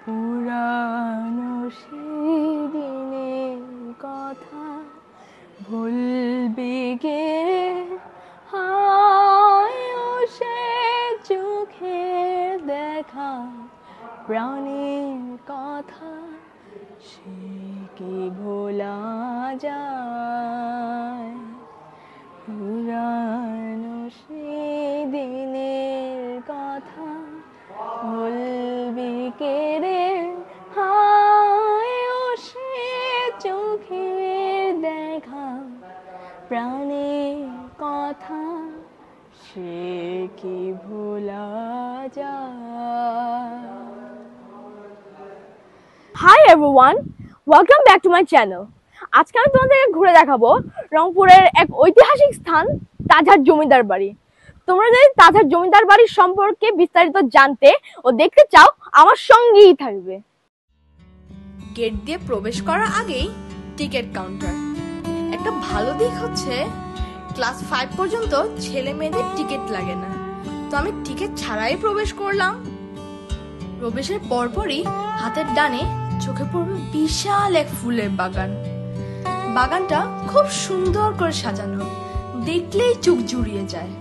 পুরানো সেদিনের কথা ভুলবি কে হায় ও সে চোখের দেখা প্রাণের কথা সে কি ভোলা যায় পুরানো সেদিনের কথা ভুলবি কে রে হায় ও সে চোখের দেখা প্রাণের কথা সে কি ভোলা যায়। Hi everyone, welcome back to my channel. আজকে আমি তোমাদেরকে ঘুরে দেখাবো রংপুরের এক ঐতিহাসিক স্থান তাজহাট জমিদার বাড়ি। তোমরা যদি তাজহাট জমিদার বাড়ির সম্পর্কে বিস্তারিত জানতে ও দেখতে চাও আমার সঙ্গেই থাকবে। গেট দিয়ে প্রবেশ করার আগেই টিকিট কাউন্টার। একটা ভালো দিক হচ্ছে ক্লাস 5 পর্যন্ত ছেলে মেয়েদের টিকিট লাগে না, তো আমি টিকিট ছাড়াই প্রবেশ করলাম। প্রবেশের পরপরই হাতের ডানে চোখে পড়বে বিশাল এক ফুলের বাগান। বাগানটা খুব সুন্দর করে সাজানো, দেখলেই চোখ জুড়িয়ে যায়।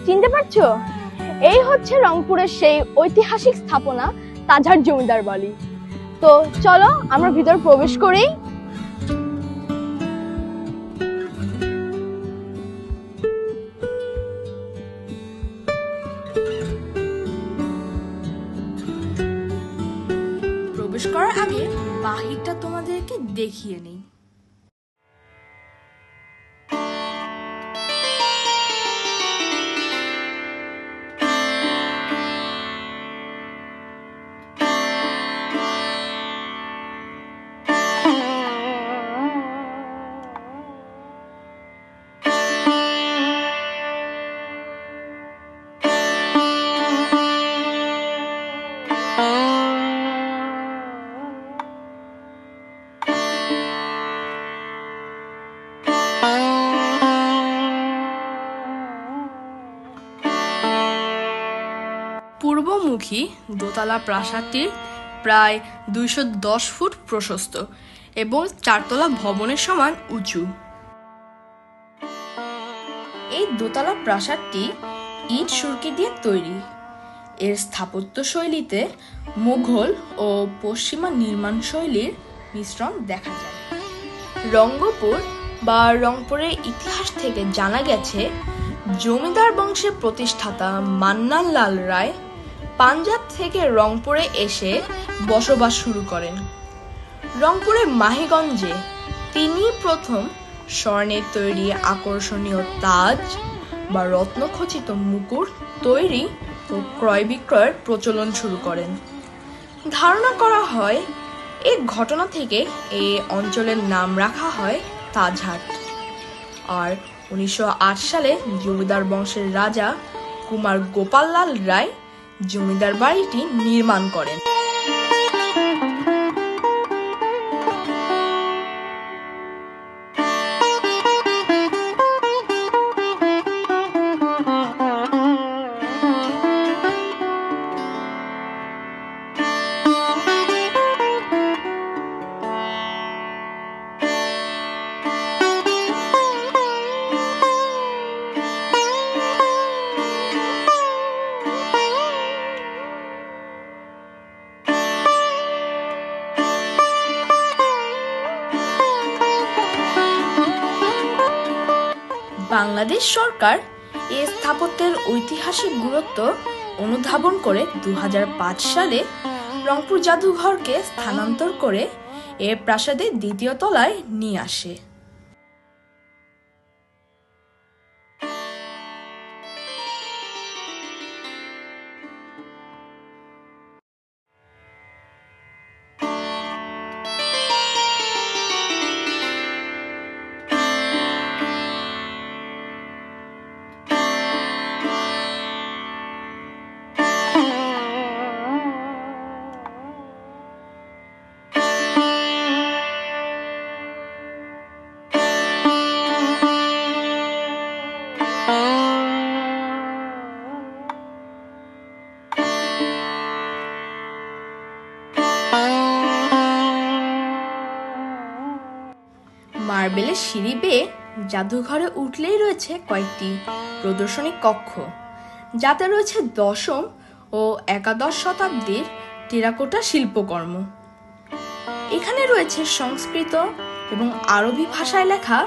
চিনতে পারছো? এই হচ্ছে রংপুরের সেই ঐতিহাসিক স্থাপনা তাজহাট জমিদার বাড়ি। তো চলো আমরা ভিতর প্রবেশ করি। প্রবেশ করার আগে বাহিরটা তোমাদেরকে দেখিয়ে নেই। পূর্বমুখী দোতলা প্রাসাদটির প্রায় 210 ফুট প্রশস্ত এবং 4 তলা ভবনের সমান উঁচু। এই দোতলা প্রাসাদটি ইট সুরকি দিয়ে তৈরি। এর স্থাপত্য শৈলীতে মুঘল ও পশ্চিমা নির্মাণ শৈলীর মিশ্রণ দেখা যায়। রঙ্গপুর বা রংপুরের ইতিহাস থেকে জানা গেছে জমিদার বংশের প্রতিষ্ঠাতা মান্নান লাল রায় পাঞ্জাব থেকে রংপুরে এসে বসবাস শুরু করেন। রংপুরের মাহিগঞ্জে তিনি প্রথম স্বর্ণের তৈরি আকর্ষণীয় তাজ বা রত্নখচিত মুকুট তৈরি ও ক্রয় বিক্রয়ের প্রচলন শুরু করেন। ধারণা করা হয় এই ঘটনা থেকে এই অঞ্চলের নাম রাখা হয় তাজহাট। আর 1908 সালে জমিদার বংশের রাজা কুমার গোপাল লাল রায় জমিদার বাড়িটি নির্মাণ করেন। বাংলাদেশ সরকার এই স্থাপত্যের ঐতিহাসিক গুরুত্ব অনুধাবন করে 2005 সালে রংপুর জাদুঘরকে স্থানান্তর করে এ প্রাসাদের দ্বিতীয় তলায় নিয়ে আসে। স্টাইলের সিঁড়ি বেয়ে জাদুঘরে উঠলেই রয়েছে কয়েকটি প্রদর্শনী কক্ষ, যাতে রয়েছে দশম ও একাদশ শতাব্দীর টেরাকোটা শিল্পকর্ম। এখানে রয়েছে সংস্কৃত এবং আরবি ভাষায় লেখা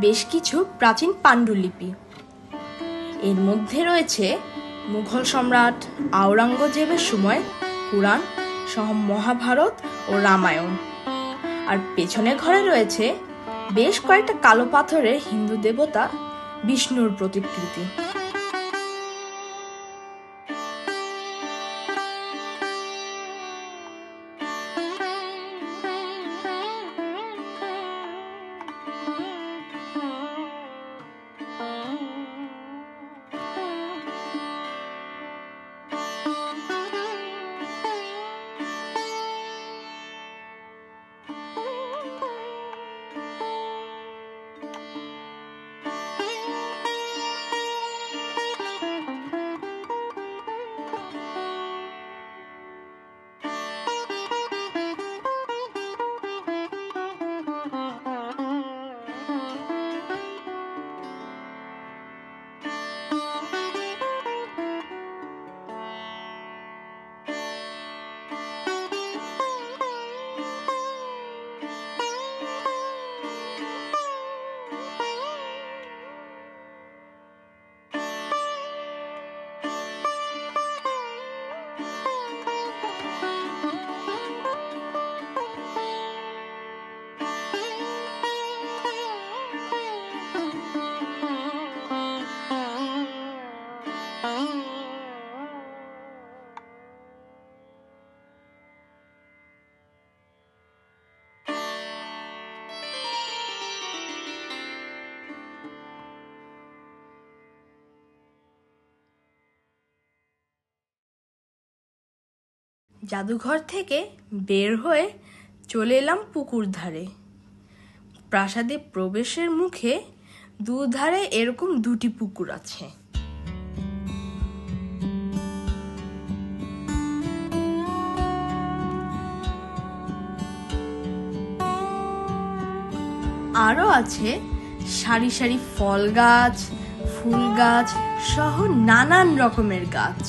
বেশ কিছু প্রাচীন পাণ্ডুলিপি। এর মধ্যে রয়েছে মুঘল সম্রাট আওরঙ্গজেবের সময় কুরআন সহ মহাভারত ও রামায়ণ। আর পেছনের ঘরে রয়েছে বেশ কয়েকটা কালো পাথরের হিন্দু দেবতা বিষ্ণুর প্রতিকৃতি। জাদুঘর থেকে বের হয়ে চলে এলাম পুকুর ধারে। প্রাসাদে প্রবেশের মুখে দুধারে এরকম দুটি পুকুর আছে। আরো আছে সারি সারি ফল গাছ, ফুল গাছ সহ নানান রকমের গাছ।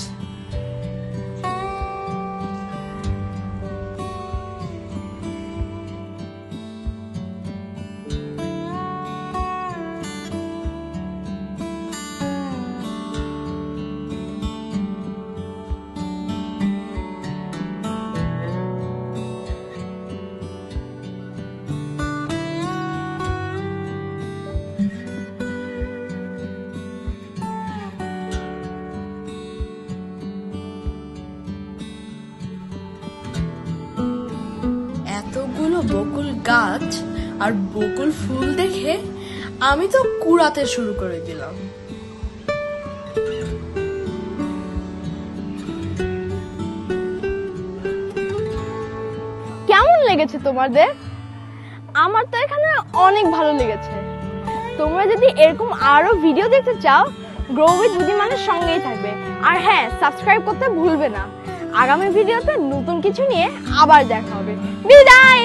এতগুলো বকুল গাছ আর বকুল ফুল দেখে আমি তো কুড়াতে শুরু করে দিলাম। কেমন লেগেছে তোমাদের? আমার তো এখানে অনেক ভালো লেগেছে। তোমরা যদি এরকম আরো ভিডিও দেখতে চাও, গ্রো উইথ বুদ্ধিমানের সঙ্গেই থাকবে। আর হ্যাঁ, সাবস্ক্রাইব করতে ভুলবে না। আগামী ভিডিওতে নতুন কিছু নিয়ে আবার দেখা হবে। বিদায়।